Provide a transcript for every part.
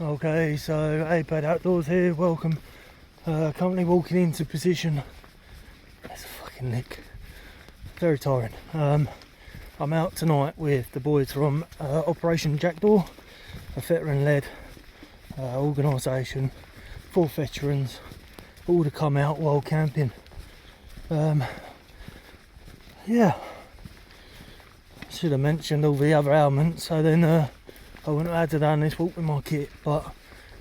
Okay, so A-Pad Outdoors here, welcome. Currently walking into position. That's a fucking nick. Very tiring. I'm out tonight with the boys from Operation Jackdaw, a veteran-led organisation for veterans, all to come out while camping. Yeah, should have mentioned all the other elements, so then I wouldn't have had to done this walk with my kit, but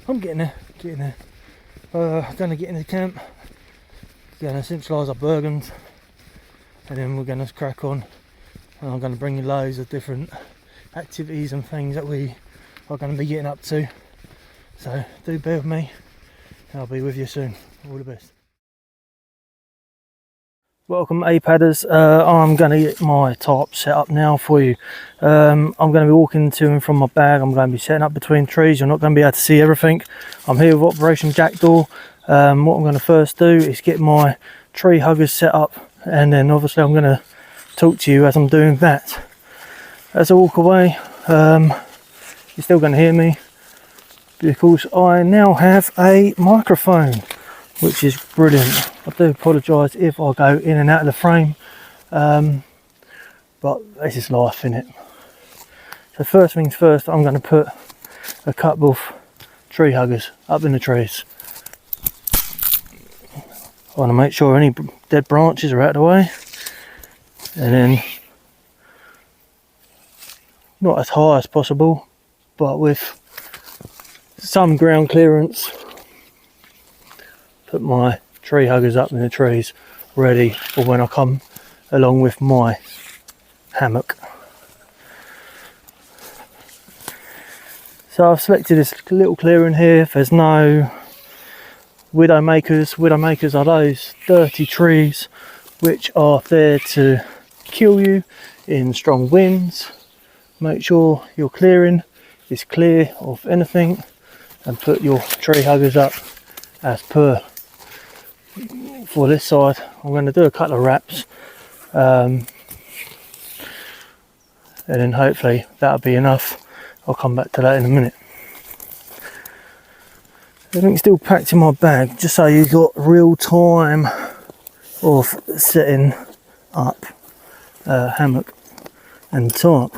I'm getting there. Gonna get into camp, gonna centralise our burgans, and then we're gonna crack on. And I'm gonna bring you loads of different activities and things that we are gonna be getting up to. So do bear with me, and I'll be with you soon. All the best. Welcome A-Padders. I'm going to get my tarp set up now for you. I'm going to be walking to and from my bag. I'm going to be setting up between trees. You're not going to be able to see everything. I'm here with Operation Jackdaw. What I'm going to first do is get my tree huggers set up, and then obviously I'm going to talk to you as I'm doing that. As I walk away, you're still going to hear me because I now have a microphone, which is brilliant. I do apologise if I go in and out of the frame, but this is life, innit? So first things first, I'm going to put a couple of tree huggers up in the trees. I want to make sure any dead branches are out of the way, and then not as high as possible, but with some ground clearance. Put my tree huggers up in the trees, ready for when I come along with my hammock. So I've selected this little clearing here. There's no widowmakers. Widowmakers are those dirty trees which are there to kill you in strong winds. Make sure your clearing is clear of anything, and put your tree huggers up as per. For this side, I'm going to do a couple of wraps, and then hopefully that'll be enough. I'll come back to that in a minute. Everything's still packed in my bag, just so you've got real time of setting up hammock and tarp.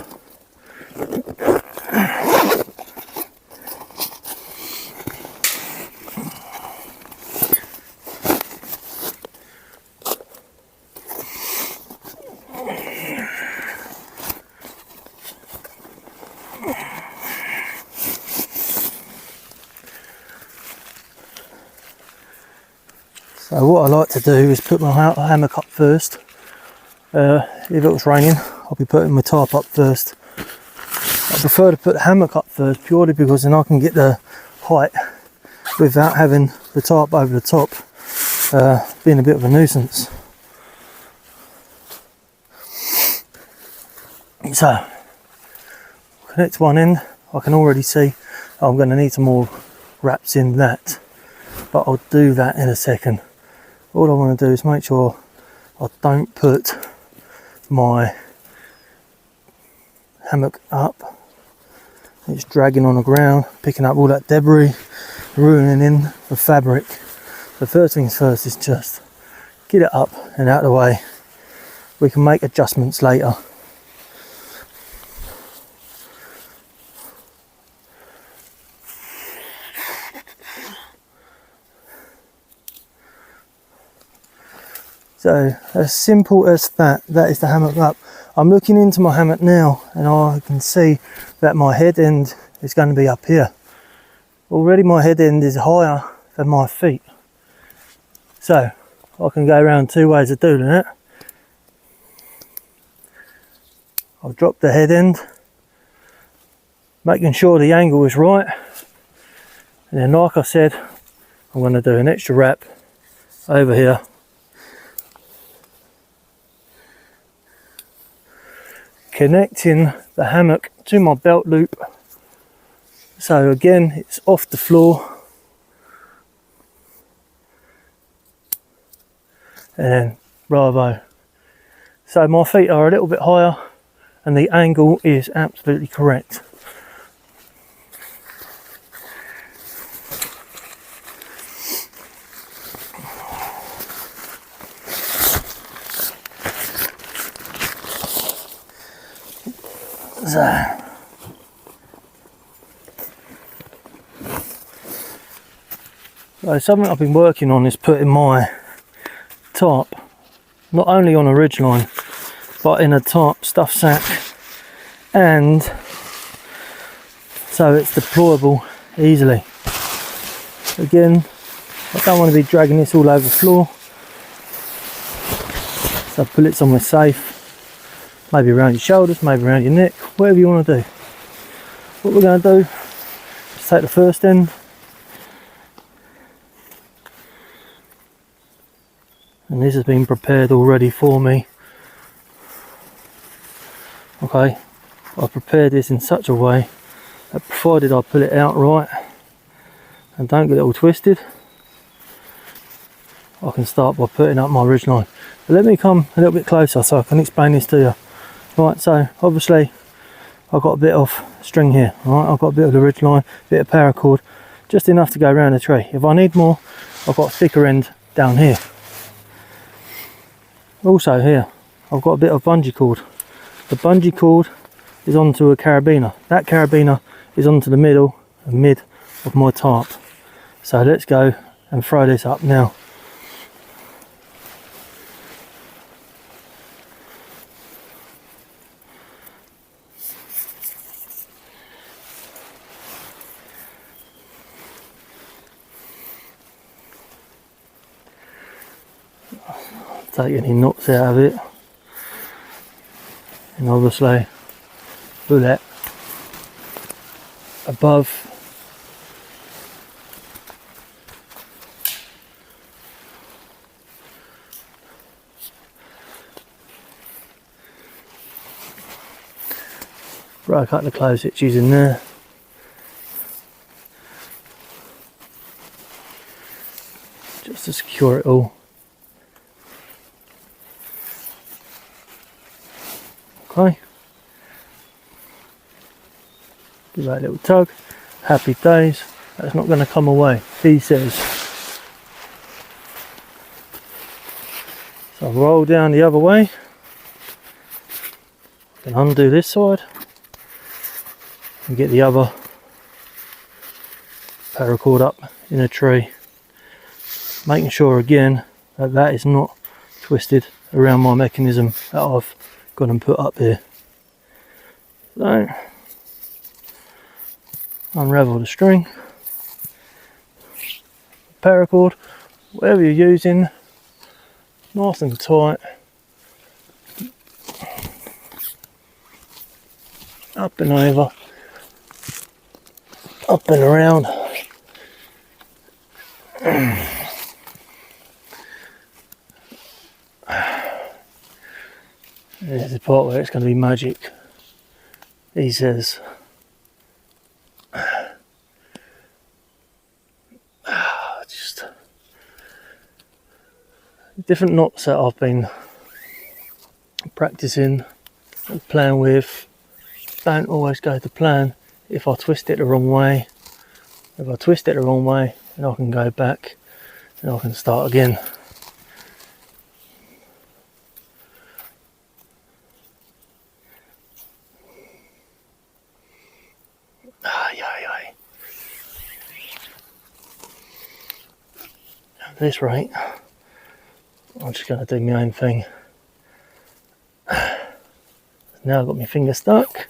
So what I like to do is put my hammock up first. If it was raining, I'll be putting my tarp up first. I prefer to put the hammock up first, purely because then I can get the height without having the tarp over the top, being a bit of a nuisance. So, connect one end. I can already see I'm going to need some more wraps in that, but I'll do that in a second. All I want to do is make sure I don't put my hammock up. It's dragging on the ground, picking up all that debris, ruining the fabric. The first things first is just get it up and out of the way. We can make adjustments later. So as simple as that, that is the hammock up. I'm looking into my hammock now, and I can see that my head end is going to be up here. Already my head end is higher than my feet. So I can go around two ways of doing it. I'll drop the head end, making sure the angle is right. And then, like I said, I'm going to do an extra wrap over here. Connecting the hammock to my belt loop, so again it's off the floor, and then bravo. So my feet are a little bit higher and the angle is absolutely correct. So something I've been working on is putting my tarp not only on a ridgeline but in a tarp stuff sack, and so it's deployable easily. Again, I don't want to be dragging this all over the floor, so pull it somewhere safe, maybe around your shoulders, maybe around your neck, whatever you want to do. What we're going to do is take the first end, and this has been prepared already for me. Okay, I've prepared this in such a way that provided I pull it out right and don't get it all twisted, I can start by putting up my ridgeline. But let me come a little bit closer so I can explain this to you. Right, so obviously I've got a bit of string here, right? I've got a bit of the ridgeline, a bit of paracord, just enough to go around the tree. If I need more, I've got a thicker end down here. Also here, I've got a bit of bungee cord. The bungee cord is onto a carabiner. That carabiner is onto the mid of my tarp. So let's go and throw this up now. Take any knots out of it, and obviously pull it above throw a couple of close hitches in there. Just to secure it all. Okay. Give that a little tug. Happy days. That's not going to come away, he says. So I'll roll down the other way. Then undo this side and get the other paracord up in a tree. Making sure again that that is not twisted around my mechanism that I've got and put up here. So unravel the string, paracord, whatever you're using, nice and tight, up and over, up and around. This is the part where it's going to be magic, he says. Just different knots that I've been practicing and playing with don't always go to plan if I twist it the wrong way. If I twist it the wrong way, then I can go back and I can start again. At this rate, I'm just going to do my own thing. Now I've got my finger stuck.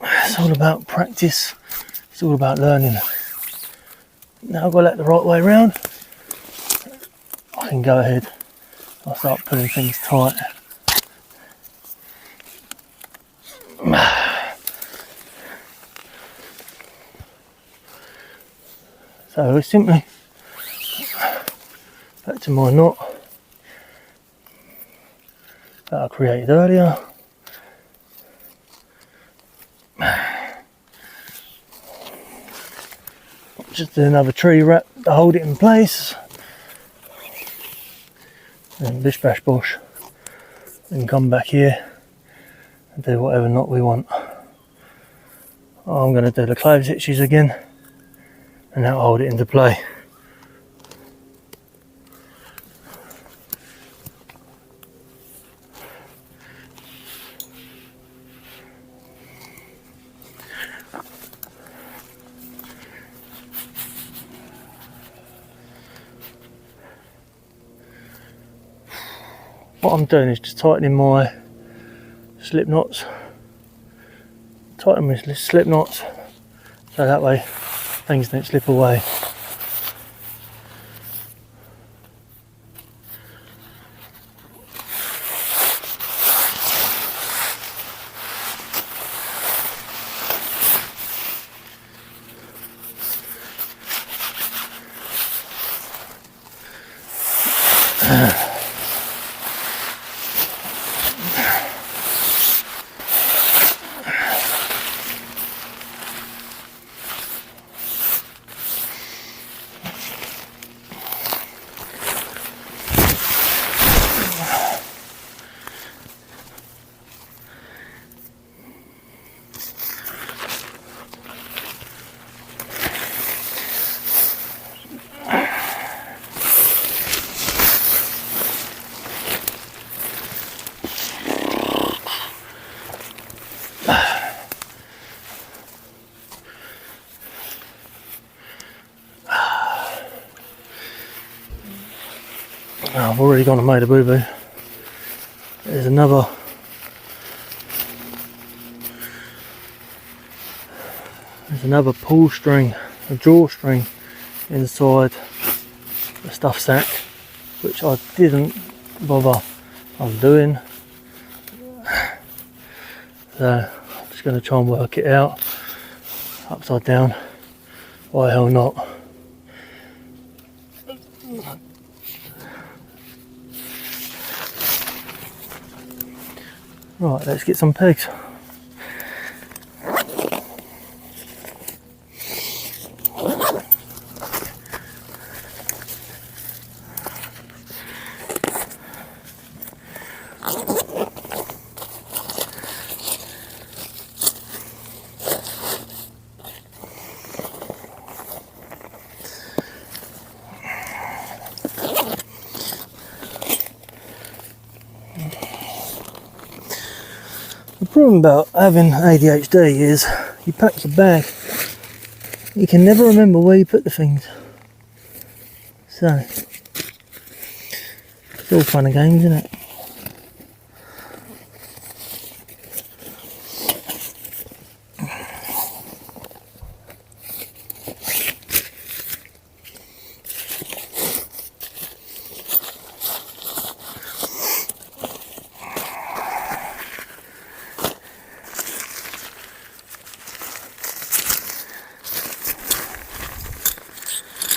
It's all about practice. It's all about learning. Now I've got that the right way around. I can go ahead. I'll start pulling things tight. So it's simply back to my knot that I created earlier. Just do another tree wrap to hold it in place. And bish bash bosh. And come back here and do whatever knot we want. I'm going to do the clove hitches again, and that'll hold it into play. what I'm doing is just tightening my slip knots. Tighten my slip knots so that way things don't slip away. I've already gone and made a boo-boo. There's another pull string, a drawstring inside the stuff sack, which I didn't bother undoing. So I'm just going to try and work it out. Upside down. Why the hell not? Right, let's get some pegs. The problem about having ADHD is you pack your bag, you can never remember where you put the things. So, it's all fun and games, isn't it?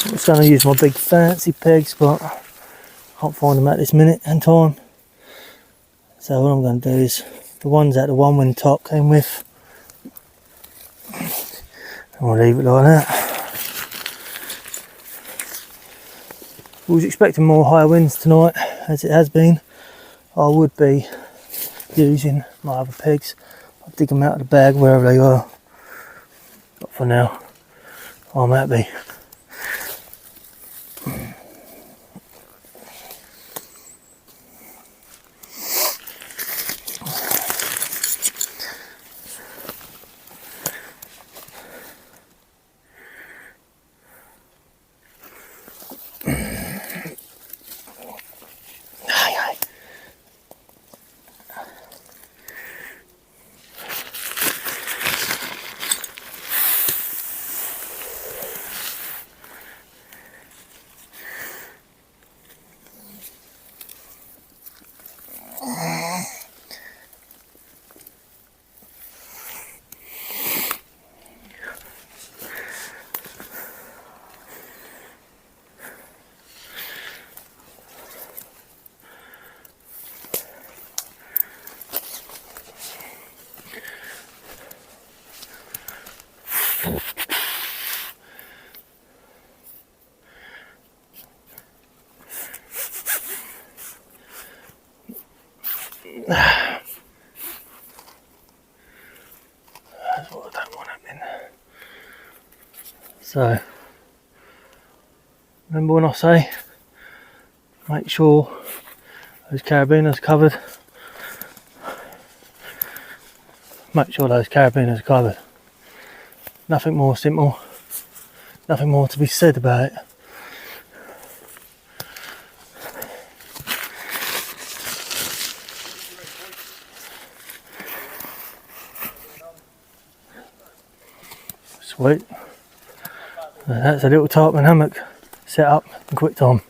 I'm just going to use my big fancy pegs, but I can't find them at this minute and time. So what I'm going to do is the ones that the one wind top came with, I'll leave it like that. I was expecting more higher winds tonight, as it has been. I would be using my other pegs. I'll dig them out of the bag wherever they are. But for now, I'm happy. That's what I don't want happening. So, remember when I say make sure those carabiners covered? Make sure those carabiners are covered. Nothing more simple, nothing more to be said about it. Sweet. That's a little tarp and hammock set up in quick time.